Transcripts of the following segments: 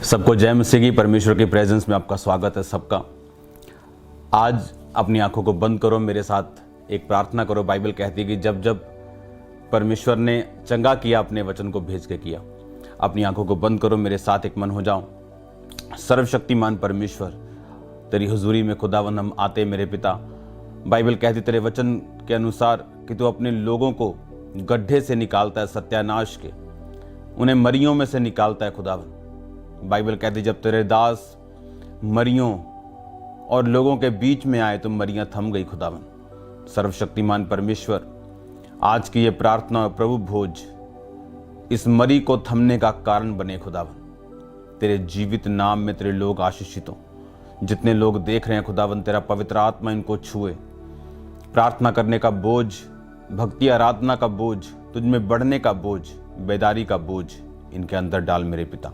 सबको जय मसीह की। परमेश्वर के प्रेजेंस में आपका स्वागत है सबका। आज अपनी आंखों को बंद करो, मेरे साथ एक प्रार्थना करो। बाइबल कहती है कि जब जब परमेश्वर ने चंगा किया अपने वचन को भेज के किया। अपनी आंखों को बंद करो, मेरे साथ एक मन हो जाओ। सर्वशक्तिमान परमेश्वर, तेरी हुजूरी में खुदावंद हम आते मेरे पिता। बाइबल कहती तेरे वचन के अनुसार कि तू अपने लोगों को गड्ढे से निकालता है, सत्यानाश के, उन्हें मरियों में से निकालता है खुदावंद। बाइबल कहती जब तेरे दास मरियों और लोगों के बीच में आए तो मरियां थम गई खुदावन। सर्वशक्तिमान परमेश्वर, आज की ये प्रार्थना और प्रभु भोज इस मरी को थमने का कारण बने खुदावन। तेरे जीवित नाम में तेरे लोग आशीषित हों। जितने लोग देख रहे हैं खुदावन, तेरा पवित्र आत्मा इनको छुए। प्रार्थना करने का बोझ, भक्ति आराधना का बोझ, तुझ में बढ़ने का बोझ, बेदारी का बोझ इनके अंदर डाल मेरे पिता।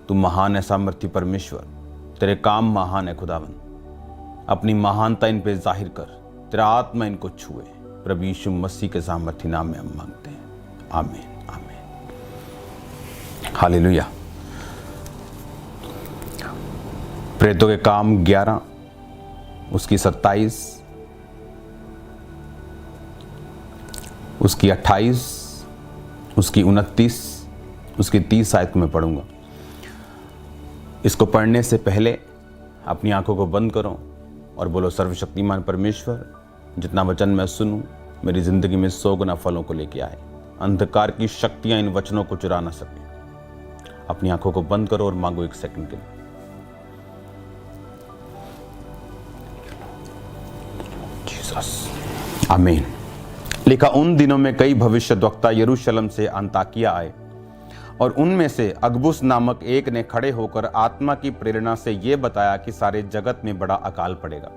तू महान है सामर्थ्य परमेश्वर, तेरे काम महान है खुदावन। अपनी महानता इन पे जाहिर कर, तेरा आत्मा इनको छुए। प्रभु यीशु मसीह के सामर्थ्य नाम में हम मांगते हैं, आमीन आमीन हालेलुया। प्रेरितों के काम 11 उसकी 27 उसकी 28 उसकी 29 उसकी 30 आयत को मैं पढ़ूंगा। इसको पढ़ने से पहले अपनी आंखों को बंद करो और बोलो, सर्वशक्तिमान परमेश्वर, जितना वचन मैं सुनूं मेरी जिंदगी में 100 गुना फलों को लेके आए। अंधकार की शक्तियां इन वचनों को चुरा ना सके। अपनी आंखों को बंद करो और मांगो 1 सेकंड के लिए। जीसस आमीन। लिखा, उन दिनों में कई भविष्यद्वक्ता यरूशलेम से अंताकिया आए और उनमें से अगबुस नामक एक ने खड़े होकर आत्मा की प्रेरणा से यह बताया कि सारे जगत में बड़ा अकाल पड़ेगा।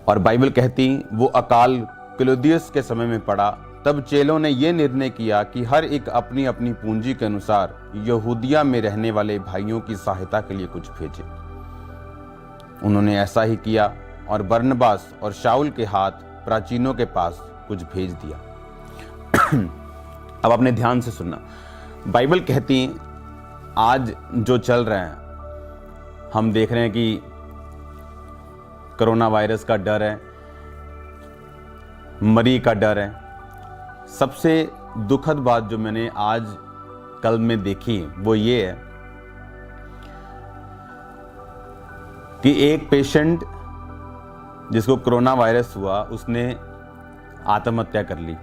और बाइबल कहती वो अकाल क्लौदियस के समय में पड़ा। तब चेलों ने यह निर्णय किया कि हर एक अपनी अपनी पूंजी के अनुसार यहूदिया में रहने वाले भाइयों की सहायता के लिए कुछ भेजे। उन्होंने ऐसा ही किया और बरनबास और शाऊल के हाथ प्राचीनों के पास कुछ भेज दिया। अब अपने ध्यान से सुनना। बाइबल कहती है आज जो चल रहा है, हम देख रहे हैं कि कोरोना वायरस का डर है, मरी का डर है। सबसे दुखद बात जो मैंने आज कल में देखी वो ये है कि एक पेशेंट जिसको कोरोना वायरस हुआ उसने आत्महत्या कर ली,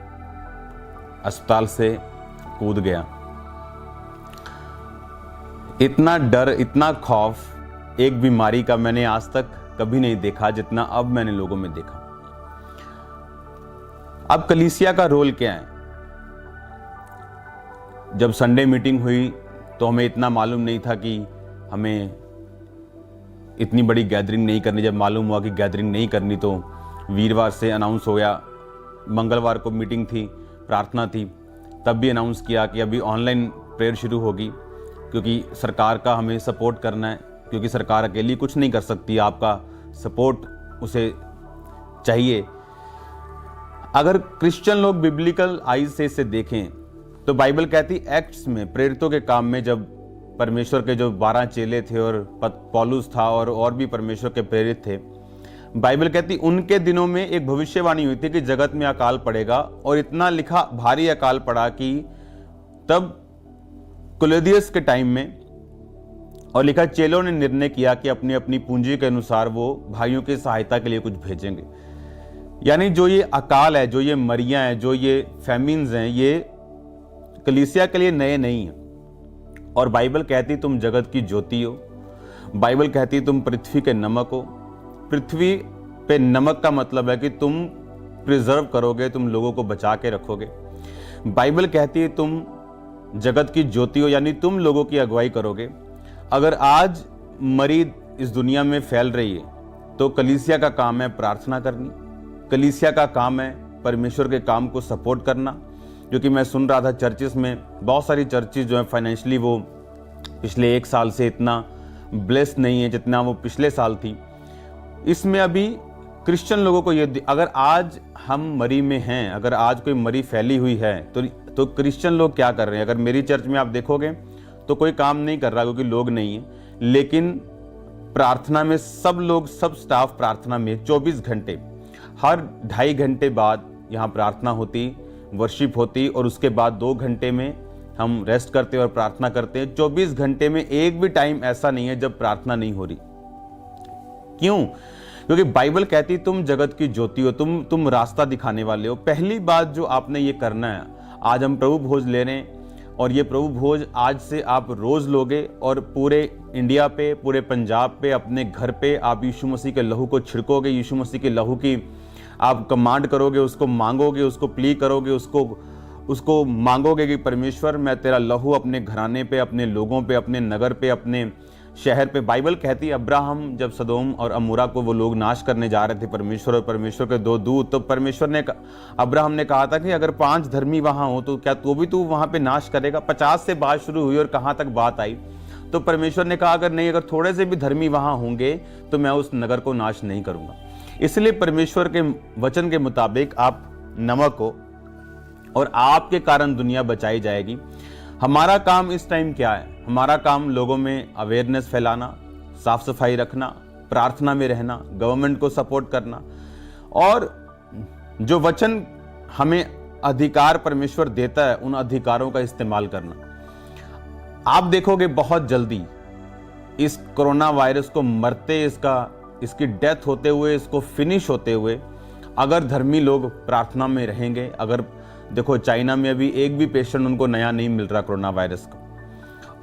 अस्पताल से कूद गया। इतना डर, इतना खौफ एक बीमारी का मैंने आज तक कभी नहीं देखा जितना अब मैंने लोगों में देखा। अब कलीसिया का रोल क्या है? जब संडे मीटिंग हुई तो हमें इतना मालूम नहीं था कि हमें इतनी बड़ी गैदरिंग नहीं करनी। जब मालूम हुआ कि गैदरिंग नहीं करनी तो वीरवार से अनाउंस हो गया। मंगलवार को मीटिंग थी, प्रार्थना थी, तब भी अनाउंस किया कि अभी ऑनलाइन प्रेयर शुरू होगी, क्योंकि सरकार का हमें सपोर्ट करना है, क्योंकि सरकार अकेली कुछ नहीं कर सकती, आपका सपोर्ट उसे चाहिए। अगर क्रिश्चियन लोग बिब्लिकल आइज से इसे देखें तो बाइबल कहती एक्ट्स में, प्रेरितों के काम में, जब परमेश्वर के जो 12 चेले थे और पौलुस था और भी परमेश्वर के प्रेरित थे, बाइबल कहती उनके दिनों में एक भविष्यवाणी हुई थी कि जगत में अकाल पड़ेगा। और इतना लिखा भारी अकाल पड़ा कि तब क्लौदियस के टाइम में, और लिखा चेलों ने निर्णय किया कि अपनी अपनी पूंजी के अनुसार वो भाइयों की सहायता के लिए कुछ भेजेंगे। यानी जो ये अकाल है, जो ये मरियां हैं, जो ये फैमिन्स हैं, ये कलीसिया के लिए नए नहीं है। और बाइबल कहती तुम जगत की ज्योति हो। बाइबल कहती तुम पृथ्वी के नमक हो। पृथ्वी पे नमक का मतलब है कि तुम प्रिजर्व करोगे, तुम लोगों को बचा के रखोगे। बाइबल कहती है तुम जगत की ज्योति हो, यानी तुम लोगों की अगुवाई करोगे। अगर आज मरी इस दुनिया में फैल रही है तो कलीसिया का काम है प्रार्थना करनी, कलीसिया का काम है परमेश्वर के काम को सपोर्ट करना। क्योंकि मैं सुन रहा था चर्चिस में, बहुत सारी चर्चिस जो है फाइनेंशियली वो पिछले 1 साल से इतना ब्लेस्ड नहीं है जितना वो पिछले साल थी। इसमें अभी क्रिश्चियन लोगों को ये, अगर आज हम मरी में हैं, अगर आज कोई मरी फैली हुई है तो तो क्रिश्चियन लोग क्या कर रहे हैं? अगर मेरी चर्च में आप देखोगे तो कोई काम नहीं कर रहा क्योंकि लोग नहीं है, लेकिन प्रार्थना में सब लोग, सब स्टाफ प्रार्थना में 24 घंटे, हर 2.5 घंटे बाद यहाँ प्रार्थना होती, वर्शिप होती, और उसके बाद 2 घंटे में हम रेस्ट करते और प्रार्थना करते हैं। 24 घंटे में एक भी टाइम ऐसा नहीं है जब प्रार्थना नहीं हो रही। क्यों? क्योंकि बाइबल कहती तुम जगत की ज्योति हो, तुम रास्ता दिखाने वाले हो। पहली बात जो आपने ये करना है, आज हम प्रभु भोज ले रहे हैं और ये प्रभु भोज आज से आप रोज लोगे और पूरे इंडिया पे, पूरे पंजाब पे, अपने घर पे आप यीशु मसीह के लहू को छिड़कोगे, यीशु मसीह के लहू की आप कमांड करोगे, उसको मांगोगे, उसको प्ली करोगे, उसको मांगोगे कि परमेश्वर मैं तेरा लहू अपने घराने पे, अपने लोगों पे, अपने नगर पे, अपने शहर पे। बाइबल कहती है अब्राहम जब सदोम और अमूरा को वो लोग नाश करने जा रहे थे, परमेश्वर और परमेश्वर के 2 दूत, तो परमेश्वर ने, अब्राहम ने कहा था कि अगर 5 धर्मी वहां हो तो क्या तू वहां पे नाश करेगा? 50 से बात शुरू हुई और कहां तक बात आई? तो परमेश्वर ने कहा अगर थोड़े से भी धर्मी वहां होंगे तो मैं उस नगर को नाश नहीं करूंगा। इसलिए परमेश्वर के वचन के मुताबिक आप नमक हो और आपके कारण दुनिया बचाई जाएगी। हमारा काम इस टाइम क्या है? हमारा काम लोगों में अवेयरनेस फैलाना, साफ सफाई रखना, प्रार्थना में रहना, गवर्नमेंट को सपोर्ट करना, और जो वचन हमें अधिकार परमेश्वर देता है उन अधिकारों का इस्तेमाल करना। आप देखोगे बहुत जल्दी इस कोरोना वायरस को मरते, इसकी डेथ होते हुए, इसको फिनिश होते हुए, अगर धर्मी लोग प्रार्थना में रहेंगे। अगर देखो चाइना में अभी एक भी पेशेंट उनको नया नहीं मिल रहा कोरोना वायरस का,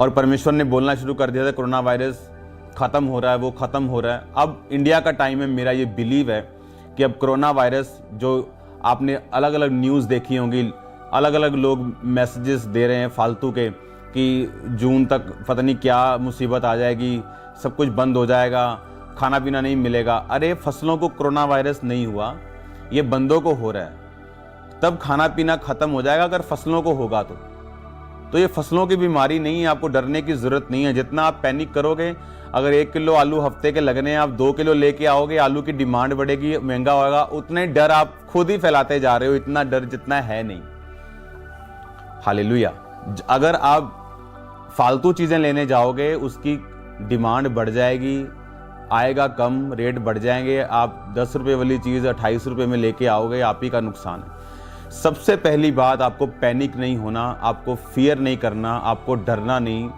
और परमेश्वर ने बोलना शुरू कर दिया था कोरोना वायरस खत्म हो रहा है, वो खत्म हो रहा है। अब इंडिया का टाइम है, मेरा ये बिलीव है कि अब कोरोना वायरस, जो आपने अलग अलग न्यूज़ देखी होंगी, अलग अलग लोग मैसेजेस दे रहे हैं फालतू के कि जून तक पता नहीं क्या मुसीबत आ जाएगी, सब कुछ बंद हो जाएगा, खाना पीना नहीं मिलेगा। अरे फसलों को कोरोना वायरस नहीं हुआ, ये बंदों को हो रहा है, तब खाना पीना खत्म हो जाएगा। अगर फसलों को होगा तो ये फसलों की बीमारी नहीं है, आपको डरने की जरूरत नहीं है। जितना आप पैनिक करोगे, अगर 1 किलो आलू हफ्ते के लगने हैं, आप 2 किलो लेके आओगे, आलू की डिमांड बढ़ेगी, महंगा होगा, उतने डर आप खुद ही फैलाते जा रहे हो। इतना डर जितना है नहीं। हालेलुया। अगर आप फालतू चीजें लेने जाओगे, उसकी डिमांड बढ़ जाएगी, आएगा कम, रेट बढ़ जाएंगे। आप 10 रुपए वाली चीज 28 रुपए में लेके आओगे, आप ही का नुकसान है। सबसे पहली बात, आपको पैनिक नहीं होना, आपको फियर नहीं करना, आपको डरना नहीं।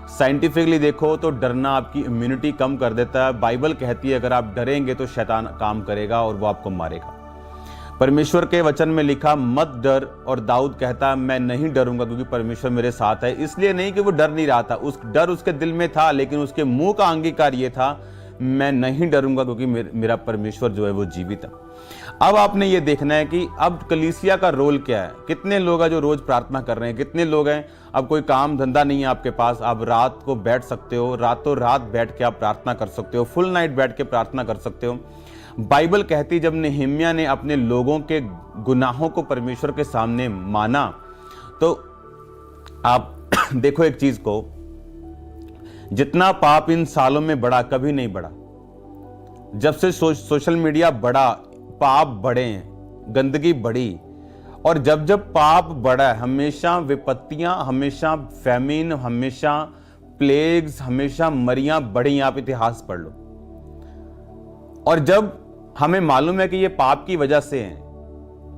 साइंटिफिकली देखो तो डरना आपकी इम्यूनिटी कम कर देता है। बाइबल कहती है अगर आप डरेंगे तो शैतान काम करेगा और वो आपको मारेगा। परमेश्वर के वचन में लिखा मत डर, और दाऊद कहता है मैं नहीं डरूंगा क्योंकि परमेश्वर मेरे साथ है। इसलिए नहीं कि वो डर नहीं रहा था, उस डर उसके दिल में था, लेकिन उसके मुंह का अंगीकार ये था मैं नहीं डरूंगा क्योंकि मेरा परमेश्वर जो है वो जीवित है। अब आपने ये देखना है कि अब कलीसिया का रोल क्या है। कितने लोग हैं जो रोज प्रार्थना कर रहे हैं? कितने लोग हैं, अब कोई काम धंधा नहीं है आपके पास, आप रात को बैठ सकते हो, रातों रात बैठ के आप प्रार्थना कर सकते हो, फुल नाइट बैठ के प्रार्थना कर सकते हो। बाइबल कहती जब नेहम्याह ने अपने लोगों के गुनाहों को परमेश्वर के सामने माना, तो आप देखो एक चीज को, जितना पाप इन सालों में बढ़ा कभी नहीं बढ़ा। जब से सोशल मीडिया बढ़ा, पाप बढ़े हैं, गंदगी बढ़ी, और जब जब पाप बढ़ा हमेशा विपत्तियां, हमेशा फैमिन, हमेशा प्लेग्स, हमेशा मरियां बढ़ी। आप इतिहास पढ़ लो। और जब हमें मालूम है कि ये पाप की वजह से है,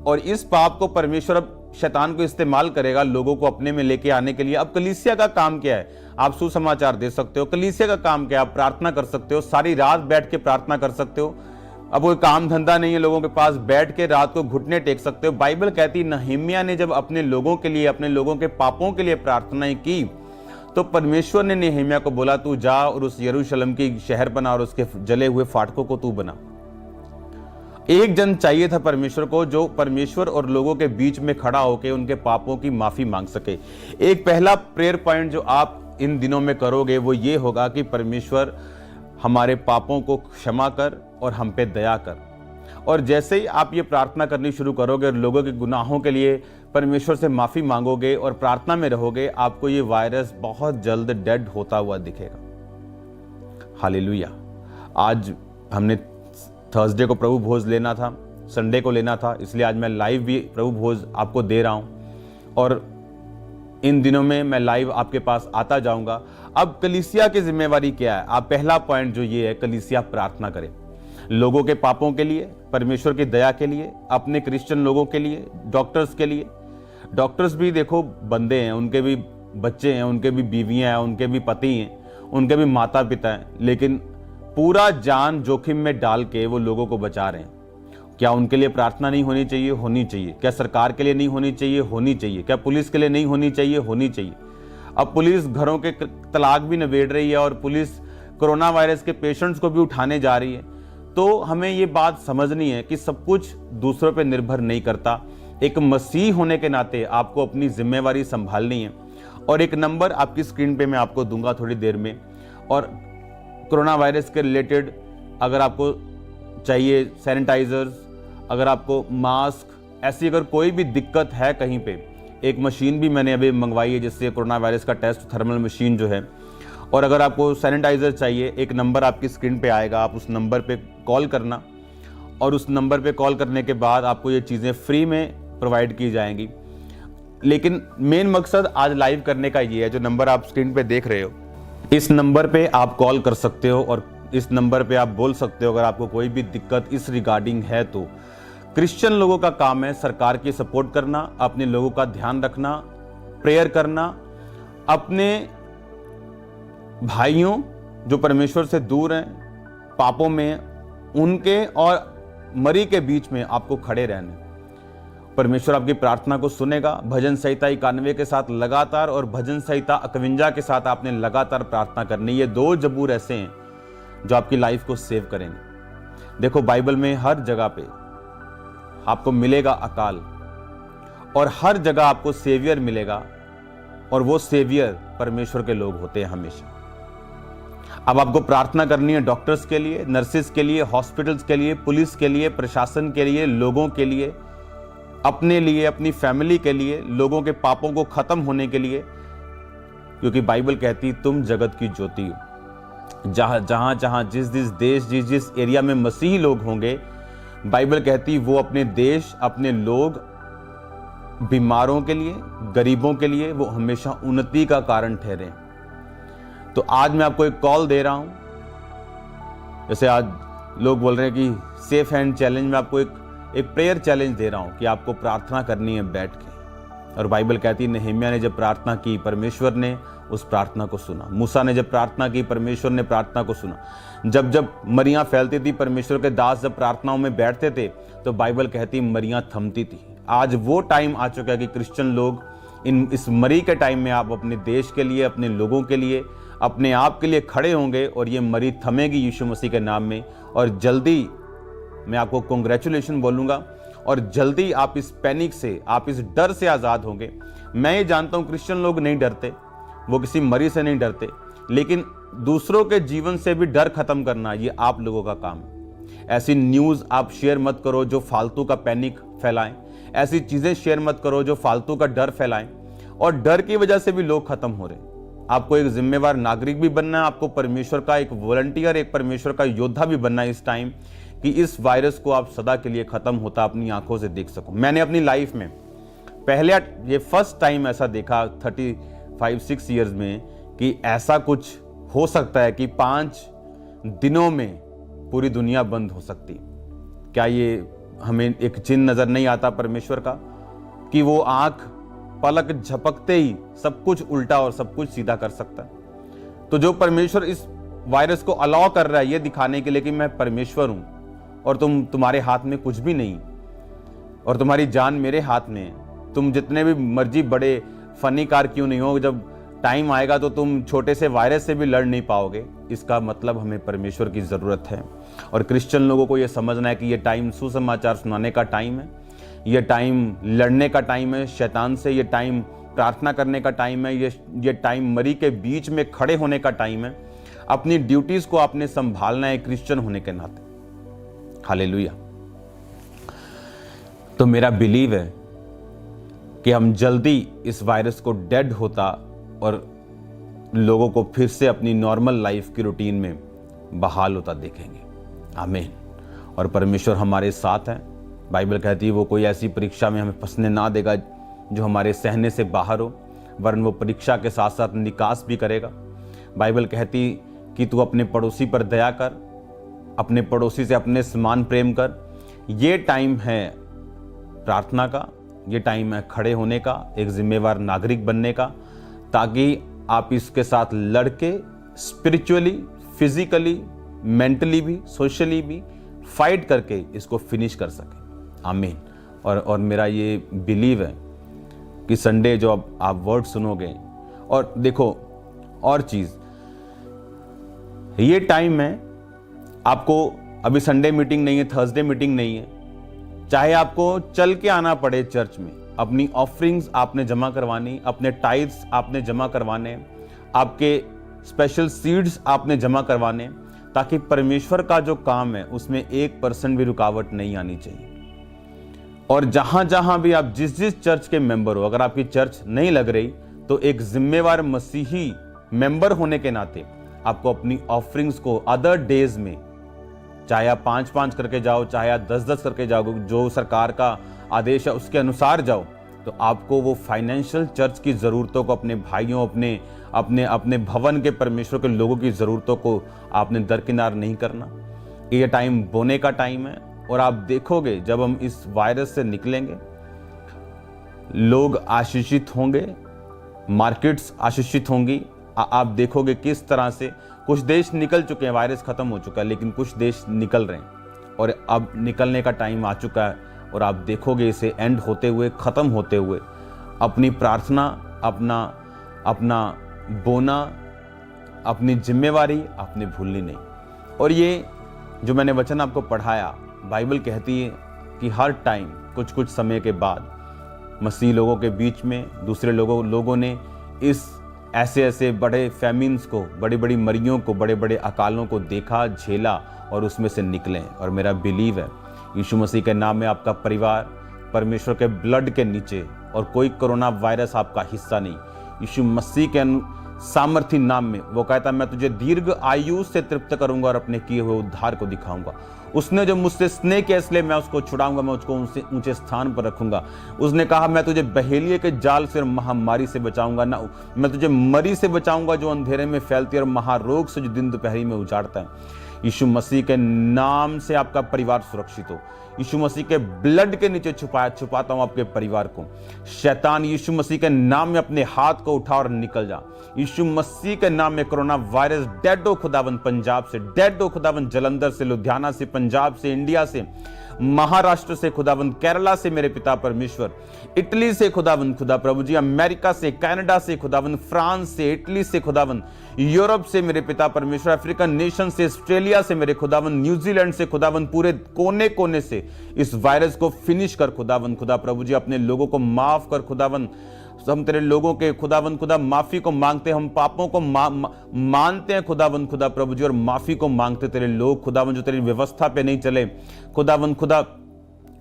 और इस पाप को परमेश्वर अब शैतान को इस्तेमाल करेगा लोगों को अपने में लेके आने के लिए। अब कलीसिया का काम क्या है? आप सुसमाचार दे सकते हो। कलीसिया का काम क्या है? आप प्रार्थना कर सकते हो, सारी रात बैठ के प्रार्थना कर सकते हो। अब कोई काम धंधा नहीं है लोगों के पास, बैठ के रात को घुटने टेक सकते हो। बाइबल कहती नहम्याह ने जब अपने लोगों के लिए, अपने लोगों के पापों के लिए प्रार्थनाएं की, तो परमेश्वर ने नहम्याह को बोला तू जा और उस यरूशलेम की शहर बना और उसके जले हुए फाटकों को तू बना। एक जन चाहिए था परमेश्वर को जो परमेश्वर और लोगों के बीच में खड़ा होकर उनके पापों की माफी मांग सके। एक पहला प्रेयर पॉइंट जो आप इन दिनों में करोगे वो ये होगा कि परमेश्वर हमारे पापों को क्षमा कर और हम पे दया कर। और जैसे ही आप ये प्रार्थना करनी शुरू करोगे और लोगों के गुनाहों के लिए परमेश्वर से माफी मांगोगे और प्रार्थना में रहोगे, आपको ये वायरस बहुत जल्द डेड होता हुआ दिखेगा। हालेलुया। आज हमने थर्सडे को प्रभु भोज लेना था, संडे को लेना था, इसलिए आज मैं लाइव भी प्रभु भोज आपको दे रहा हूं। और इन दिनों में मैं लाइव आपके पास आता जाऊंगा। अब कलीसिया की जिम्मेवारी क्या है? आप पहला पॉइंट जो ये है, कलीसिया प्रार्थना करे लोगों के पापों के लिए, परमेश्वर की दया के लिए, अपने क्रिश्चियन लोगों के लिए, डॉक्टर्स के लिए। डॉक्टर्स भी देखो बंदे हैं, उनके भी बच्चे हैं, उनके भी बीवियां हैं, उनके भी पति हैं, उनके भी माता पिता हैं, लेकिन पूरा जान जोखिम में डाल के वो लोगों को बचा रहे हैं। क्या उनके लिए प्रार्थना नहीं होनी चाहिए? होनी चाहिए। क्या सरकार के लिए नहीं होनी चाहिए? होनी चाहिए। क्या पुलिस के लिए नहीं होनी चाहिए? होनी चाहिए। अब पुलिस घरों के तलाक भी निबेड़ रही है और पुलिस कोरोना वायरस के पेशेंट्स को भी उठाने जा रही है। तो हमें ये बात समझनी है कि सब कुछ दूसरों पर निर्भर नहीं करता। एक मसीह होने के नाते आपको अपनी जिम्मेवारी संभालनी है। और एक नंबर आपकी स्क्रीन पे मैं आपको दूंगा थोड़ी देर में, और कोरोना वायरस के रिलेटेड अगर आपको चाहिए सैनिटाइजर्स, अगर आपको मास्क, ऐसी अगर कोई भी दिक्कत है कहीं पे, एक मशीन भी मैंने अभी मंगवाई है जिससे कोरोना वायरस का टेस्ट, थर्मल मशीन जो है। और अगर आपको सैनिटाइजर चाहिए, एक नंबर आपकी स्क्रीन पे आएगा, आप उस नंबर पे कॉल करना, और उस नंबर पे कॉल करने के बाद आपको ये चीज़ें फ्री में प्रोवाइड की जाएंगी। लेकिन मेन मकसद आज लाइव करने का ये है, जो नंबर आप स्क्रीन पे देख रहे हो, इस नंबर पे आप कॉल कर सकते हो और इस नंबर पे आप बोल सकते हो अगर आपको कोई भी दिक्कत इस रिगार्डिंग है। तो क्रिश्चियन लोगों का काम है सरकार की सपोर्ट करना, अपने लोगों का ध्यान रखना, प्रेयर करना, अपने भाइयों जो परमेश्वर से दूर हैं, पापों में, उनके और मरी के बीच में आपको खड़े रहने। परमेश्वर आपकी प्रार्थना को सुनेगा। भजन संहिता 91 के साथ लगातार और भजन संहिता 51 के साथ आपने लगातार प्रार्थना करनी। ये 2 जबूर ऐसे हैं जो आपकी लाइफ को सेव करेंगे। देखो बाइबल में हर जगह पे आपको मिलेगा अकाल, और हर जगह आपको सेवियर मिलेगा, और वो सेवियर परमेश्वर के लोग होते हैं हमेशा। अब आपको प्रार्थना करनी है डॉक्टर्स के लिए, नर्सेस के लिए, हॉस्पिटल्स के लिए, पुलिस के लिए, प्रशासन के लिए, लोगों के लिए, अपने लिए, अपनी फैमिली के लिए, लोगों के पापों को खत्म होने के लिए। क्योंकि बाइबल कहती तुम जगत की ज्योति हो। जहां जिस देश, जिस एरिया में मसीही लोग होंगे, बाइबल कहती वो अपने देश, अपने लोग, बीमारों के लिए, गरीबों के लिए वो हमेशा उन्नति का कारण ठहरे। तो आज मैं आपको एक कॉल दे रहा हूं। जैसे आज लोग बोल रहे हैं कि सेफ हैंड चैलेंज में आपको एक प्रेयर चैलेंज दे रहा हूं कि आपको प्रार्थना करनी है बैठ के। और बाइबल कहती है नehemiah ने जब प्रार्थना की, परमेश्वर ने उस प्रार्थना को सुना। मूसा ने जब प्रार्थना की, परमेश्वर ने प्रार्थना को सुना। जब मरियां फैलती थी, परमेश्वर के दास जब प्रार्थनाओं में बैठते थे, तो बाइबल कहती मरियां थमती थी। आज वो टाइम आ चुका है कि क्रिश्चियन लोग इस मरी के टाइम में आप अपने देश के लिए, अपने लोगों के लिए, अपने आप के लिए खड़े होंगे, और ये मरी थमेगी यीशु मसीह के नाम में। और जल्दी मैं आपको कॉन्ग्रेचुलेशन बोलूँगा, और जल्दी आप इस पैनिक से, आप इस डर से आज़ाद होंगे। मैं ये जानता हूँ क्रिश्चियन लोग नहीं डरते, वो किसी मरी से नहीं डरते, लेकिन दूसरों के जीवन से भी डर खत्म करना ये आप लोगों का काम है। ऐसी न्यूज़ आप शेयर मत करो जो फालतू का पैनिक फैलाएं। ऐसी चीज़ें शेयर मत करो जो फालतू का डर फैलाएं, और डर की वजह से भी लोग खत्म हो रहे हैं। आपको एक जिम्मेवार नागरिक भी बनना है, आपको परमेश्वर का एक वॉलंटियर, एक परमेश्वर का योद्धा भी बनना है इस टाइम, कि इस वायरस को आप सदा के लिए खत्म होता अपनी आंखों से देख सको। मैंने अपनी लाइफ में ये फर्स्ट टाइम ऐसा देखा 35-6 ईयर्स में कि ऐसा कुछ हो सकता है कि 5 दिनों में पूरी दुनिया बंद हो सकती। क्या ये हमें एक चिन्ह नजर नहीं आता परमेश्वर का, कि वो आंख पलक झपकते ही सब कुछ उल्टा और सब कुछ सीधा कर सकता है? तो जो परमेश्वर इस वायरस को अलाउ कर रहा है ये दिखाने के लिए कि मैं परमेश्वर हूं, और तुम्हारे हाथ में कुछ भी नहीं, और तुम्हारी जान मेरे हाथ में है। तुम जितने भी मर्जी बड़े फनीकार क्यों नहीं हो, जब टाइम आएगा तो तुम छोटे से वायरस से भी लड़ नहीं पाओगे। इसका मतलब हमें परमेश्वर की ज़रूरत है। और क्रिश्चियन लोगों को ये समझना है कि ये टाइम सुसमाचार सुनाने का टाइम है, ये टाइम लड़ने का टाइम है शैतान से, ये टाइम प्रार्थना करने का टाइम है, ये टाइम मरी के बीच में खड़े होने का टाइम है। अपनी ड्यूटीज़ को आपने संभालना है क्रिश्चियन होने के नाते। हालेलुया। तो मेरा बिलीव है कि हम जल्दी इस वायरस को डेड होता और लोगों को फिर से अपनी नॉर्मल लाइफ की रूटीन में बहाल होता देखेंगे। आमीन। और परमेश्वर हमारे साथ है। बाइबल कहती है वो कोई ऐसी परीक्षा में हमें फंसने ना देगा जो हमारे सहने से बाहर हो। वरन वो परीक्षा के साथ साथ निकास भी करेगा। बाइबल कहती कि तू अपने पड़ोसी पर दया कर, अपने पड़ोसी से अपने समान प्रेम कर। ये टाइम है प्रार्थना का, ये टाइम है खड़े होने का, एक जिम्मेवार नागरिक बनने का, ताकि आप इसके साथ लड़के स्पिरिचुअली, फिजिकली, मेंटली भी, सोशली भी फाइट करके इसको फिनिश कर सकें। आमीन। और मेरा ये बिलीव है कि संडे जो अब आप वर्ड सुनोगे, और देखो और चीज़, ये टाइम है आपको, अभी संडे मीटिंग नहीं है, थर्सडे मीटिंग नहीं है, चाहे आपको चल के आना पड़े चर्च में, अपनी ऑफरिंग्स आपने जमा करवानी, अपने टाइल्स आपने जमा करवाने, आपके स्पेशल सीड्स आपने जमा करवाने, ताकि परमेश्वर का जो काम है उसमें 1% भी रुकावट नहीं आनी चाहिए। और जहां जहां भी आप जिस चर्च के मेंबर हो, अगर आपकी चर्च नहीं लग रही तो एक जिम्मेवार मसीही मेंबर होने के नाते आपको अपनी ऑफरिंग्स को अदर डेज में, चाहे आप 5-5 करके जाओ, चाहे आप 10-10 करके जाओ, जो सरकार का आदेश है उसके अनुसार जाओ, तो आपको वो फाइनेंशियल चर्च की ज़रूरतों को, अपने भाइयों, अपने भवन के परमेश्वर के लोगों की ज़रूरतों को आपने दरकिनार नहीं करना। ये टाइम बोने का टाइम है, और आप देखोगे जब हम इस वायरस से निकलेंगे, लोग आशीषित होंगे, मार्केट्स आशीषित होंगी। आप देखोगे किस तरह से कुछ देश निकल चुके हैं, वायरस खत्म हो चुका है, लेकिन कुछ देश निकल रहे हैं, और अब निकलने का टाइम आ चुका है। और आप देखोगे इसे एंड होते हुए, ख़त्म होते हुए। अपनी प्रार्थना, अपना बोना, अपनी जिम्मेवारी आपने भूलनी नहीं। और ये जो मैंने वचन आपको पढ़ाया, बाइबल कहती है कि हर टाइम कुछ समय के बाद मसीह लोगों के बीच में दूसरे लोगों ने इस ऐसे बड़े फैमिन्स को, बड़ी बड़ी मरियों को, बड़े बड़े अकालों को देखा, झेला और उसमें से निकले। और मेरा बिलीव है यीशु मसीह के नाम में आपका परिवार परमेश्वर के ब्लड के नीचे, और कोई कोरोना वायरस आपका हिस्सा नहीं। यीशु मसीह के सामर्थी नाम में वो कहता, मैं तुझे दीर्घ आयु से तृप्त करूंगा और अपने किए हुए उद्धार को दिखाऊंगा। उसने जो मुझसे स्नेह किया इसलिए मैं उसको छुड़ाऊंगा, मैं उसको उनसे ऊंचे स्थान पर रखूंगा। उसने कहा, मैं तुझे बहेलिए के जाल से और महामारी से बचाऊंगा, ना मैं तुझे मरी से बचाऊंगा जो अंधेरे में फैलती है, और महारोग से जो दिन दोपहरी में उजाड़ता है। यीशु मसीह के नाम से आपका परिवार सुरक्षित हो। यीशु मसीह के ब्लड के नीचे छुपाता हूं आपके परिवार को। शैतान, यीशु मसीह के नाम में अपने हाथ को उठा और निकल जा। यीशु मसीह के नाम में कोरोना वायरस डेड हो खुदावन पंजाब से, डेड हो खुदावन जलंधर से, लुधियाना से, पंजाब से, इंडिया से, महाराष्ट्र से खुदावन, केरला से मेरे पिता परमेश्वर, इटली से खुदावन, खुदा प्रभु जी, अमेरिका से, कनाडा से खुदावन, फ्रांस से, इटली से खुदावन, यूरोप से मेरे पिता परमेश्वर, अफ्रीकन नेशन से, ऑस्ट्रेलिया से मेरे खुदावन, न्यूजीलैंड से खुदावन, पूरे कोने कोने से इस वायरस को फिनिश कर खुदावन, खुदा प्रभु जी, अपने लोगों को माफ कर खुदावन। हम तेरे लोगों के खुदावन खुदा माफी को मांगते, हम पापों को मानते हैं खुदावन खुदा प्रभु जी, और माफी को मांगते तेरे लोग खुदावन जो तेरी व्यवस्था पे नहीं चले खुदावन खुदा,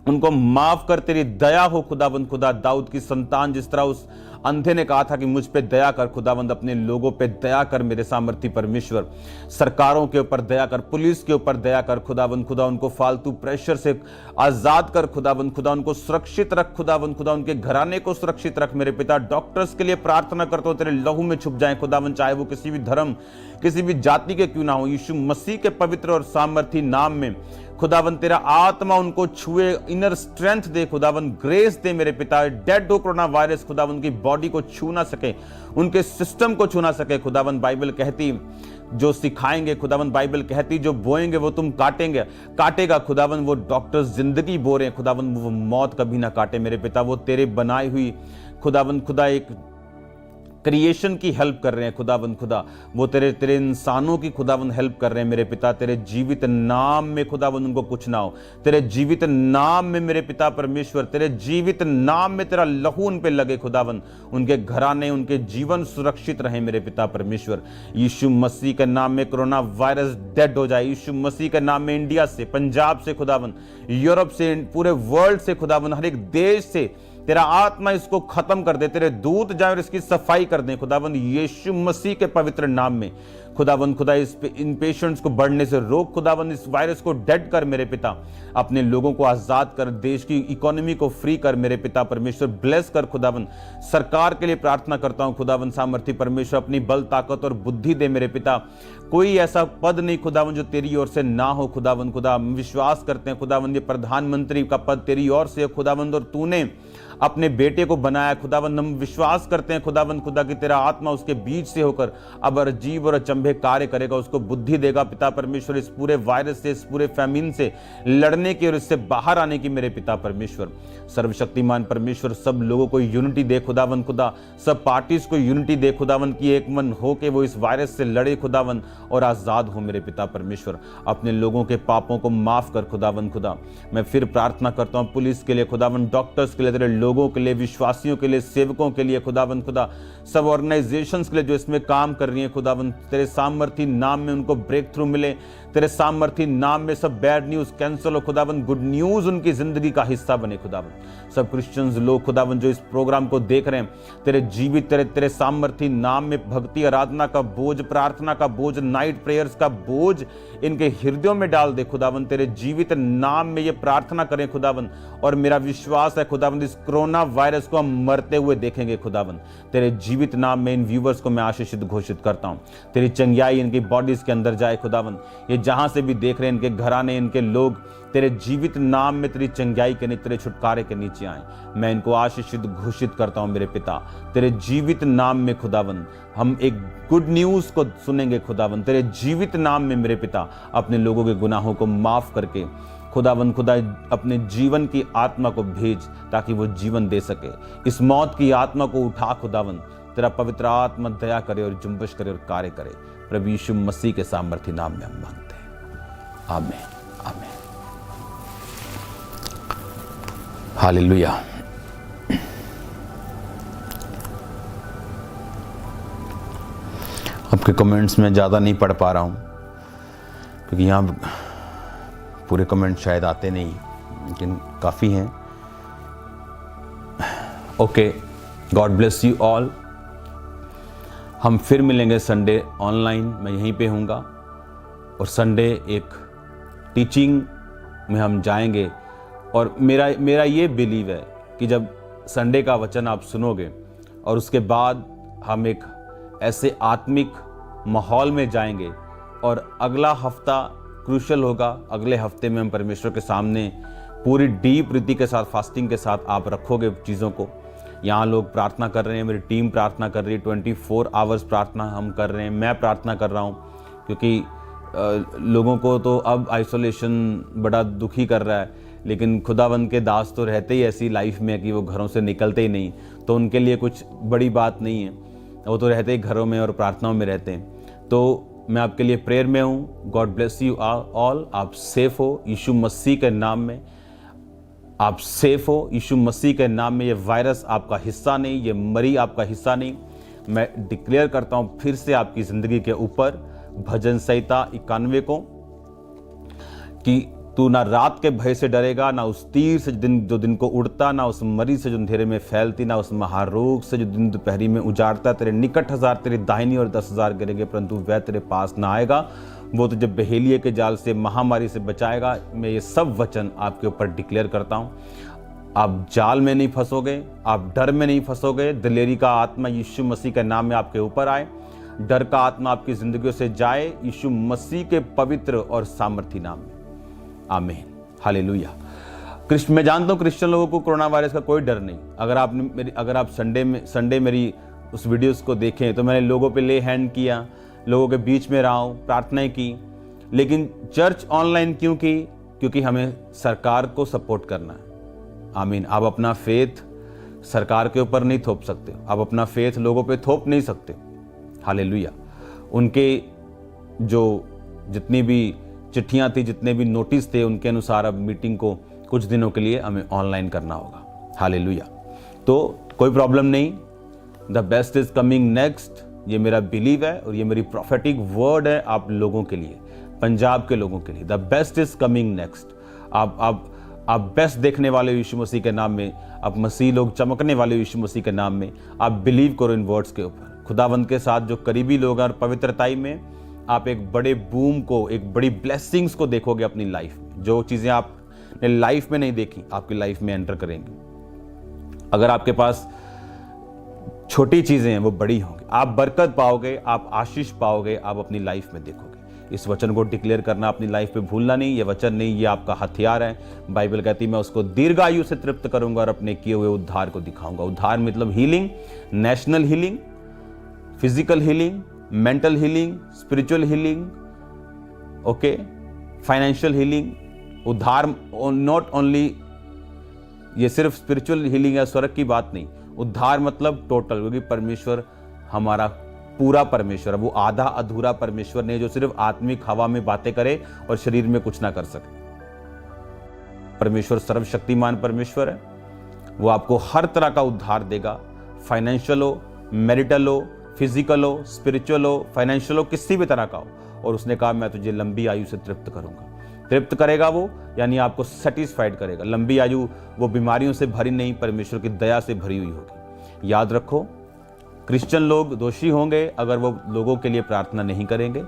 उनको माफ कर, तेरी दया हो खुदावंद खुदा। दाऊद की संतान जिस तरह उस अंधे ने कहा था कि मुझ पे दया कर खुदावंद, अपने लोगों पे दया कर मेरे सामर्थी परमेश्वर। सरकारों के ऊपर दया कर, पुलिस के ऊपर दया कर खुदावंद खुदा, उनको फालतू प्रेशर से आजाद कर खुदावंद खुदा, उनको सुरक्षित रख खुदावंद खुदा, उनके घराने को सुरक्षित रख मेरे पिता। डॉक्टर्स के लिए प्रार्थना करता हूं तेरे लहू में छुप जाए खुदावंद, चाहे वो किसी भी धर्म किसी भी जाति के क्यों ना हो, यीशु मसीह के पवित्र और सामर्थी नाम में खुदावंद तेरा आत्मा उनको छुए, इनर स्ट्रेंथ दे खुदावंद, ग्रेस दे मेरे पिता। डेड हो कोरोना वायरस खुदावंद की बॉडी को छू ना सके, उनके सिस्टम को छू ना सके खुदावंद। बाइबल कहती जो सिखाएंगे खुदावंद, बाइबल कहती जो बोएंगे वो तुम काटेगा खुदावंद। वो डॉक्टर्स जिंदगी बो रहे हैं खुदावंद, वो मौत कभी ना काटे मेरे पिता। वो तेरे बनाई हुई खुदावंद खुदा एक क्रिएशन की हेल्प कर रहे हैं खुदावंद खुदा, वो तेरे इंसानों की खुदावंद हेल्प कर रहे हैं मेरे पिता। तेरे जीवित नाम में खुदावंद उनको कुछ ना हो, तेरे जीवित नाम में मेरे पिता परमेश्वर, तेरे जीवित नाम में तेरा लहू उन पे लगे खुदावंद, उनके घराने उनके जीवन सुरक्षित रहे मेरे पिता परमेश्वर। यीशु मसीह के नाम में कोरोना वायरस डेड हो जाए, यीशु मसीह के नाम में इंडिया से, पंजाब से खुदावंद, यूरोप से, पूरे वर्ल्ड से खुदावंद, हर एक देश से तेरा आत्मा इसको खत्म कर दे, तेरे दूत जाए और इसकी सफाई कर दे खुदावंद यीशु मसीह के पवित्र नाम में। खुदावंद खुदा इन पेशेंट्स को बढ़ने से रोक खुदावंद, इस वायरस को डेड कर मेरे पिता, अपने लोगों को आजाद कर, देश की इकोनॉमी को फ्री कर मेरे पिता परमेश्वर, ब्लेस कर खुदावंद। सरकार के लिए प्रार्थना करता हूं खुदावंद सामर्थी परमेश्वर, अपनी बल ताकत और बुद्धि दे मेरे पिता। कोई ऐसा पद नहीं खुदावंद जो तेरी ओर से ना हो खुदावंद खुदा। विश्वास करते हैं खुदावंद ये प्रधानमंत्री का पद तेरी ओर से खुदावंद, और तूने अपने बेटे को बनाया खुदावंद। हम विश्वास करते हैं खुदावंद खुदा कि तेरा आत्मा उसके बीच से होकर अब अजीब और अचंभे कार्य करेगा, उसको बुद्धि देगा पिता परमेश्वर, इस पूरे वायरस से, इस पूरे फैमिन से लड़ने की और इससे बाहर आने की मेरे पिता परमेश्वर। सर्वशक्तिमान परमेश्वर, सब लोगों को यूनिटी दे खुदावंद खुदा, सब पार्टीज को यूनिटी दे खुदावंद की एक मन हो के वो इस वायरस से लड़े खुदावंद और आजाद हो मेरे पिता परमेश्वर। अपने लोगों के पापों को माफ कर खुदावंद खुदा। मैं फिर प्रार्थना करता हूँ पुलिस के लिए खुदावंद, डॉक्टर्स के लिए, तेरे लोगों के लिए, विश्वासियों के लिए, सेवकों के लिए खुदावंद खुदा, सब ऑर्गेनाइजेशंस के लिए जो इसमें काम कर रही हैं खुदावंद, तेरे सामर्थी नाम में उनको ब्रेक थ्रू मिले, तेरे सामर्थी नाम में सब बैड न्यूज कैंसिल हो खुदावंद, गुड न्यूज उनकी जिंदगी का हिस्सा बने खुदावंद। सब क्रिश्चियंस लोग खुदावंद जो इस प्रोग्राम को देख रहे हैं, तेरे जीवित तेरे सामर्थी नाम में भक्ति आराधना का बोझ, प्रार्थना का बोझ, नाइट प्रेयर्स का बोझ इनके हृदयों में डाल दे खुदावंद। तेरे जीवित नाम में ये प्रार्थना करें खुदावंद, और मेरा विश्वास है खुदावंद इस कोरोना वायरस को हम मरते हुए देखेंगे खुदावंद। तेरे जीवित नाम में इन व्यूवर्स को मैं आशीषित घोषित करता हूं। तेरी चंगाई इनकी बॉडीज के अंदर जाए खुदावंद। ये जहां से भी देख रहे हैं, इनके घराने, इनके लोग तेरे जीवित नाम में तेरी चंगाई के नीचे, तेरे छुटकारे के नीचे आए। मैं इनको आशीषित घोषित करता हूं मेरे पिता, तेरे जीवित नाम में खुदावंद। हम एक गुड न्यूज को सुनेंगे खुदावंद, तेरे जीवित नाम में मेरे पिता। अपने लोगों के गुनाहों को माफ करके खुदावंद खुदा अपने जीवन की आत्मा को भेज ताकि वो जीवन दे सके। इस मौत की आत्मा को उठा खुदावंद, तेरा पवित्र आत्मा दया करे और जुम्बश करे और कार्य करे। प्रभु यीशु मसीह के सामर्थी नाम में हम मांगते हैं, आमीन आमीन। हालेलुया। आपके कमेंट्स में ज़्यादा नहीं पढ़ पा रहा हूँ क्योंकि यहाँ पूरे कमेंट शायद आते नहीं, लेकिन काफ़ी हैं। Okay, God bless you all. हम फिर मिलेंगे संडे ऑनलाइन, मैं यहीं पे हूँगा, और संडे एक टीचिंग में हम जाएंगे। और मेरा ये बिलीव है कि जब संडे का वचन आप सुनोगे और उसके बाद हम एक ऐसे आत्मिक माहौल में जाएंगे, और अगला हफ्ता क्रूशल होगा। अगले हफ्ते में हम परमेश्वर के सामने पूरी डीप रीति के साथ, फास्टिंग के साथ आप रखोगे चीज़ों को। यहाँ लोग प्रार्थना कर रहे हैं, मेरी टीम प्रार्थना कर रही है, 24 आवर्स प्रार्थना हम कर रहे हैं, मैं प्रार्थना कर रहा हूँ, क्योंकि लोगों को तो अब आइसोलेशन बड़ा दुखी कर रहा है, लेकिन खुदावंद के दास तो रहते ही ऐसी लाइफ में कि वो घरों से निकलते ही नहीं, तो उनके लिए कुछ बड़ी बात नहीं है, वो तो रहते ही घरों में और प्रार्थनाओं में रहते हैं। तो मैं आपके लिए प्रेयर में हूँ। God bless you all. आप सेफ हो यीशु मसीह के नाम में, आप सेफ हो यीशु मसीह के नाम में। ये वायरस आपका हिस्सा नहीं, ये मरी आपका हिस्सा नहीं। मैं डिक्लेयर करता हूँ फिर से आपकी ज़िंदगी के ऊपर भजन संहिता 91 को, कि तू ना रात के भय से डरेगा, ना उस तीर से जो दिन को उड़ता, ना उस मरी से जो अंधेरे में फैलती, ना उस महारोग से जो दिन दोपहरी में उजाड़ता। तेरे निकट 1000 तेरी दाहिनी और 10,000 गिरेंगे, परंतु वह तेरे पास ना आएगा। वो तुझे बहेलिए के जाल से, महामारी से बचाएगा। मैं ये सब वचन आपके ऊपर डिक्लेयर करता हूँ। आप जाल में नहीं फंसोगे, आप डर में नहीं फंसोगे। दिलेरी का आत्मा यीशु मसीह के नाम में आपके ऊपर आए, डर का आत्मा आपकी जिंदगियों से जाए, यीशु मसीह के पवित्र और सामर्थी नाम में, आमीन। हालेलुया। मैं जानता हूँ क्रिश्चियन लोगों को कोरोना वायरस का कोई डर नहीं। अगर आप संडे मेरी उस वीडियोस को देखें तो मैंने लोगों पे ले हैंड किया, लोगों के बीच में रहा हूँ, प्रार्थनाएं की। लेकिन चर्च ऑनलाइन क्यों की? क्योंकि हमें सरकार को सपोर्ट करना है। आमीन। आप अपना फेथ सरकार के ऊपर नहीं थोप सकते, आप अपना फेथ लोगों पे थोप नहीं सकते। हालेलुया। उनके जो जितनी भी चिट्ठियाँ थी, जितने भी नोटिस थे, उनके अनुसार अब मीटिंग को कुछ दिनों के लिए हमें ऑनलाइन करना होगा। हालेलुया। तो कोई प्रॉब्लम नहीं, the best is coming next. ये मेरा बिलीव है और ये मेरी प्रोफेटिक वर्ड है आप लोगों के लिए, पंजाब के लोगों के लिए। The best is coming next. आप आप बेस्ट देखने वाले हो यीशु मसीह के नाम में, आप मसीह लोग चमकने वाले हो यीशु मसीह के नाम में। आप बिलीव करो इन वर्ड्स के ऊपर। खुदावंद के साथ जो करीबी लोग हैं और पवित्रताई में आप एक बड़े बूम को, एक बड़ी ब्लेसिंग्स को देखोगे अपनी लाइफ में। जो चीज़ें आपने लाइफ में नहीं देखी आपकी लाइफ में एंटर करेंगी। अगर आपके पास छोटी चीज़ें हैं वो बड़ी होंगी, आप बरकत पाओगे, आप आशीष पाओगे, आप अपनी लाइफ में देखोगे। इस वचन को डिक्लेयर करना अपनी लाइफ पे भूलना नहीं। ये वचन नहीं, ये आपका हथियार है। बाइबल कहती है मैं उसको दीर्घायु से तृप्त करूंगा और अपने किए हुए उद्धार को दिखाऊंगा। उद्धार मतलब healing, national healing, physical healing, mental healing, spiritual healing, okay, financial healing. उद्धार नॉट ओनली ये सिर्फ स्पिरिचुअल हीलिंग या स्वर्ग की बात नहीं। उद्धार मतलब टोटल, क्योंकि परमेश्वर हमारा पूरा परमेश्वर है। वो आधा अधूरा परमेश्वर नहीं जो सिर्फ आत्मिक हवा में बातें करे और शरीर में कुछ ना कर सके। परमेश्वर सर्वशक्तिमान परमेश्वर है। वो आपको हर तरह का उद्धार देगा, फाइनेंशियल हो, मैरिटल हो, फिजिकल हो, स्पिरिचुअल हो, फाइनेंशियल हो, किसी भी तरह का हो। और उसने कहा मैं तुझे लंबी आयु से तृप्त करूंगा। तृप्त करेगा वो, यानी आपको सेटिस्फाइड करेगा। लंबी आयु वो बीमारियों से भरी नहीं, परमेश्वर की दया से भरी हुई होगी। याद रखो, क्रिश्चियन लोग दोषी होंगे अगर वो लोगों के लिए प्रार्थना नहीं करेंगे,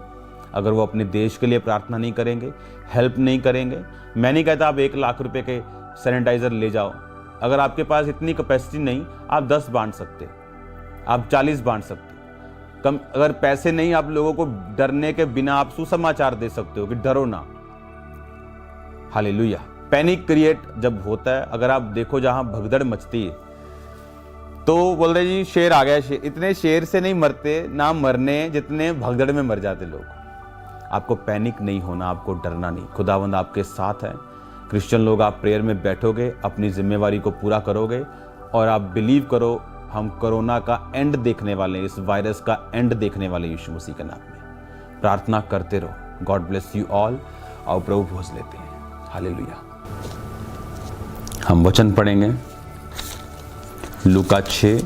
अगर वो अपने देश के लिए प्रार्थना नहीं करेंगे, हेल्प नहीं करेंगे। मैं नहीं कहता आप 1 लाख रुपए के सैनिटाइजर ले जाओ। अगर आपके पास इतनी कैपेसिटी नहीं, आप 10 बांट सकते, आप 40 बांट सकते। कम अगर पैसे नहीं, आप लोगों को डरने के बिना आप सुसमाचार दे सकते हो कि डरो ना। हालेलुया। पैनिक क्रिएट जब होता है, अगर आप देखो जहां भगदड़ मचती है तो बोल रहे जी शेर आ गया। शेर, इतने शेर से नहीं मरते ना मरने जितने भगदड़ में मर जाते लोग। आपको पैनिक नहीं होना, आपको डरना नहीं। खुदावंद आपके साथ है। क्रिश्चियन लोग, आप प्रेयर में बैठोगे, अपनी जिम्मेवारी को पूरा करोगे और आप बिलीव करो हम कोरोना का एंड देखने वाले, इस वायरस का एंड देखने वाले यीशु मसीह के नाम में। प्रार्थना करते रहो। God bless you all. और प्रभु भोज लेते हैं। हालेलुया। हम वचन पढ़ेंगे लूका 6।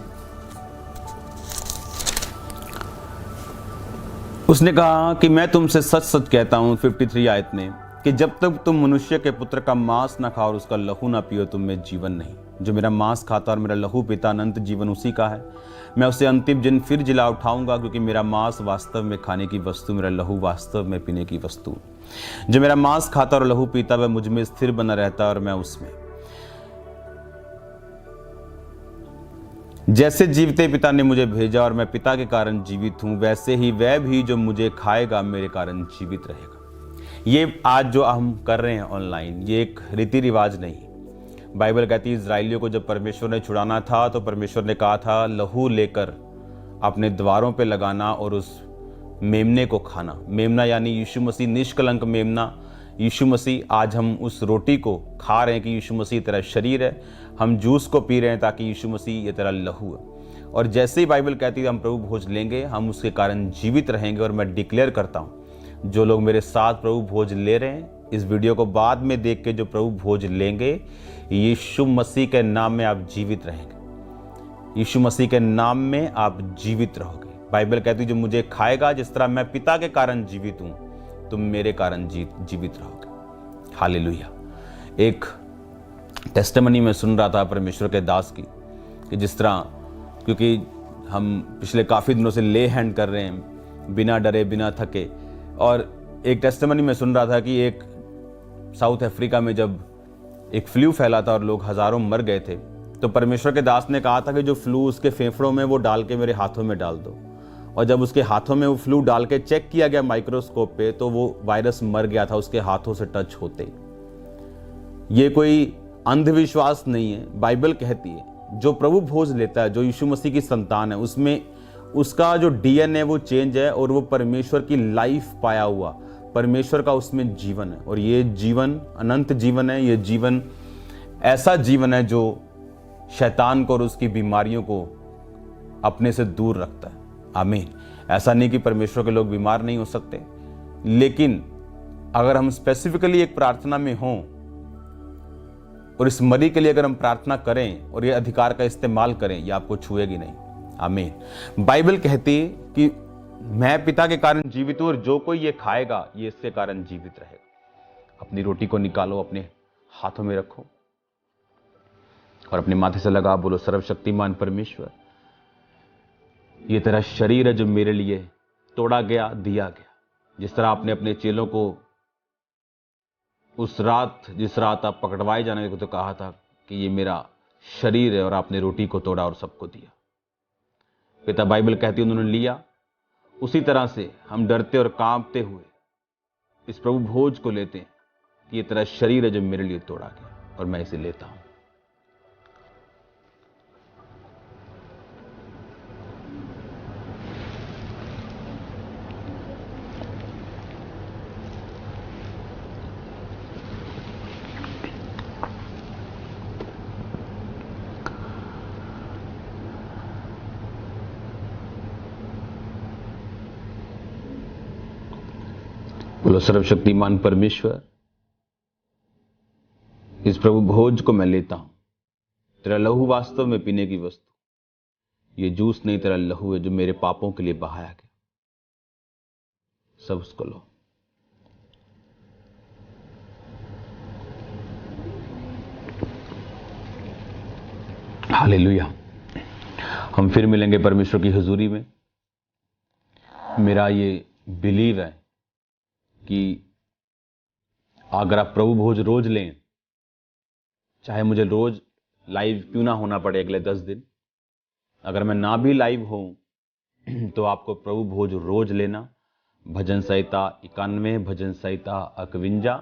उसने कहा कि मैं तुमसे सच सच कहता हूं, 53 आयत में, कि जब तक तुम मनुष्य के पुत्र का मांस ना खाओ और उसका लहू ना पियो, तुम में जीवन नहीं। जो मेरा मांस खाता और मेरा लहू पीता, अनंत जीवन उसी का है। मैं उसे अंतिम दिन फिर जिला उठाऊंगा, क्योंकि मेरा मांस वास्तव में खाने की वस्तु, मेरा लहू वास्तव में पीने की वस्तु। जो मेरा मांस खाता और लहू पीता, वह मुझ में स्थिर बना रहता और मैं उसमें। जैसे जीवते पिता ने मुझे भेजा और मैं पिता के कारण जीवित हूं, वैसे ही वह भी जो मुझे खाएगा मेरे कारण जीवित रहेगा। ये आज जो हम कर रहे हैं ऑनलाइन, ये एक रीति रिवाज नहीं। बाइबल कहती है इजराइलियों को जब परमेश्वर ने छुड़ाना था तो परमेश्वर ने कहा था लहू लेकर अपने द्वारों पे लगाना और उस मेमने को खाना। मेमना यानी यीशु मसीह, निष्कलंक मेमना यीशु मसीह। आज हम उस रोटी को खा रहे हैं कि यीशु मसीह तेरा शरीर है। हम जूस को पी रहे हैं ताकि यीशु मसीह ये तेरा लहू है। और जैसे ही बाइबल कहती है हम प्रभु भोज लेंगे, हम उसके कारण जीवित रहेंगे। और मैं डिक्लेयर करता हूँ, जो लोग मेरे साथ प्रभु भोज ले रहे हैं, इस वीडियो को बाद में देख के जो प्रभु भोज लेंगे, यीशु मसीह के नाम में आप जीवित रहेंगे। यीशु मसीह के नाम में आप जीवित रहोगे। बाइबल कहती है जो मुझे खाएगा, जिस तरह मैं पिता के कारण जीवित हूँ, तुम मेरे कारण जीवित रहोगे। हालेलुया। एक टेस्टिमनी में सुन रहा था परमेश्वर के दास की, कि जिस तरह, क्योंकि हम पिछले काफ़ी दिनों से ले हैंड कर रहे हैं बिना डरे बिना थके, और एक टेस्टिमनी में सुन रहा था कि एक साउथ अफ्रीका में जब एक फ्लू फैला था और लोग हज़ारों मर गए थे, तो परमेश्वर के दास ने कहा था कि जो फ्लू उसके फेफड़ों में वो डाल के मेरे हाथों में डाल दो। और जब उसके हाथों में वो फ्लू डाल के चेक किया गया माइक्रोस्कोप पे, तो वो वायरस मर गया था उसके हाथों से टच होते। ये कोई अंधविश्वास नहीं है। बाइबल कहती है जो प्रभु भोज लेता है, जो यीशु मसीह की संतान है, उसमें उसका जो डीएनए वो चेंज है और वो परमेश्वर की लाइफ पाया हुआ, परमेश्वर का उसमें जीवन है। और ये जीवन अनंत जीवन है। ये जीवन ऐसा जीवन है जो शैतान को और उसकी बीमारियों को अपने से दूर रखता है। आमीन। ऐसा नहीं कि परमेश्वर के लोग बीमार नहीं हो सकते, लेकिन अगर हम स्पेसिफिकली एक प्रार्थना में हों और इस मरी के लिए अगर हम प्रार्थना करें और ये अधिकार का इस्तेमाल करें, ये आपको छुएगी नहीं। आमीन। बाइबल कहती है कि मैं पिता के कारण जीवित हूं और जो कोई ये खाएगा ये इसके कारण जीवित रहेगा। अपनी रोटी को निकालो, अपने हाथों में रखो और अपने माथे से लगा बोलो, सर्वशक्तिमान परमेश्वर, ये तेरा शरीर है जो मेरे लिए तोड़ा गया, दिया गया। जिस तरह आपने अपने चेलों को उस रात, जिस रात आप पकड़वाए जाने को तो कहा था कि ये मेरा शरीर है, और आपने रोटी को तोड़ा और सबको दिया। पिता, बाइबल कहती है उन्होंने लिया। उसी तरह से हम डरते और कांपते हुए इस प्रभु भोज को लेते हैं कि ये तेरा शरीर है जो मेरे लिए तोड़ा गया, और मैं इसे लेता हूं। बोलो, सर्वशक्तिमान परमेश्वर, इस प्रभु भोज को मैं लेता हूं। तेरा लहू वास्तव में पीने की वस्तु, ये जूस नहीं, तेरा लहू है जो मेरे पापों के लिए बहाया गया। सब उसको लो। हालेलुया। हम फिर मिलेंगे परमेश्वर की हुजूरी में। मेरा ये बिलीव है कि अगर आप प्रभु भोज रोज लें, चाहे मुझे रोज लाइव क्यों ना होना पड़े अगले 10 दिन, अगर मैं ना भी लाइव हूं तो आपको प्रभु भोज रोज लेना। भजन संहिता 91, भजन संहिता 51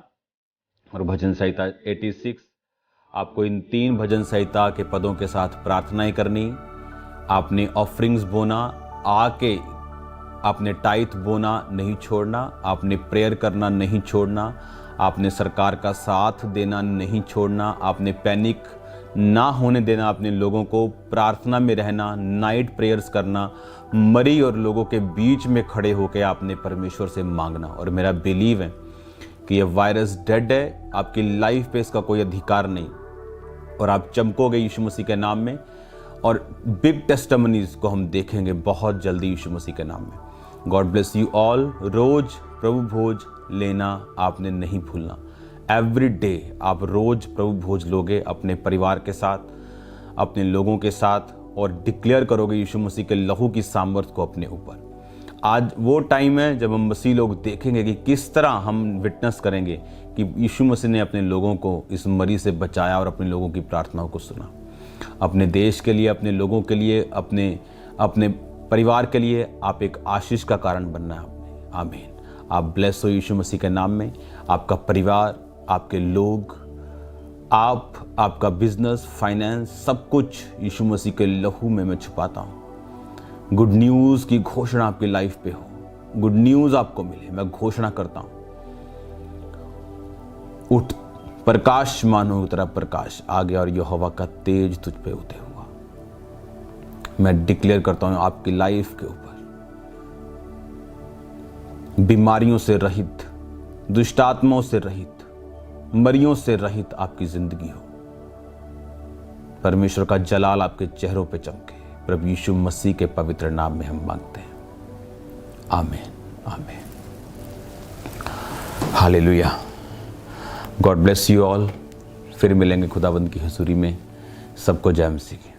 और भजन संहिता 86, आपको इन 3 भजन संहिता के पदों के साथ प्रार्थनाएं करनी। आपने ऑफरिंग्स बोना, आके आपने टाइथ बोना नहीं छोड़ना, आपने प्रेयर करना नहीं छोड़ना, आपने सरकार का साथ देना नहीं छोड़ना, आपने पैनिक ना होने देना, अपने लोगों को प्रार्थना में रहना, नाइट प्रेयर्स करना, मरी और लोगों के बीच में खड़े होकर आपने परमेश्वर से मांगना। और मेरा बिलीव है कि यह वायरस डेड है, आपकी लाइफ पे इसका कोई अधिकार नहीं, और आप चमकोगे यीशु मसीह के नाम में, और बिग टेस्टिमनीज को हम देखेंगे बहुत जल्दी यीशु मसीह के नाम में। God bless you all. रोज प्रभु भोज लेना आपने नहीं भूलना। एवरी डे आप रोज प्रभु भोज लोगे अपने परिवार के साथ, अपने लोगों के साथ, और डिक्लेयर करोगे यीशु मसीह के लहू की सामर्थ्य को अपने ऊपर। आज वो टाइम है जब हम मसीह लोग देखेंगे कि किस तरह हम विटनेस करेंगे कि यीशु मसीह ने अपने लोगों को इस मरी से बचाया और अपने लोगों की प्रार्थनाओं को सुना। अपने देश के लिए, अपने लोगों के लिए, अपने परिवार के लिए आप एक आशीष का कारण बनना है आपने। आमीन। आप ब्लेस हो यीशु मसीह के नाम में। आपका परिवार, आपके लोग, आपका बिजनेस, फाइनेंस, सब कुछ यीशु मसीह के लहू में मैं छुपाता हूँ। गुड न्यूज़ की घोषणा आपकी लाइफ पे हो, गुड न्यूज़ आपको मिले, मैं घोषणा करता हूँ। उठ, प्रकाशमान हो तेरा प्रकाश आ गया और यहोवा का तेज तुझ पे उदय हुआ। मैं डिक्लेयर करता हूं आपकी लाइफ के ऊपर बीमारियों से रहित, दुष्टात्माओं से रहित, मरियों से रहित आपकी जिंदगी हो। परमेश्वर का जलाल आपके चेहरों पे चमके। प्रभु यीशु मसीह के पवित्र नाम में हम मांगते हैं। आमीन, आमीन, hallelujah. God bless you all. फिर मिलेंगे खुदावंद की हुजूरी में। सबको जय मसीह की।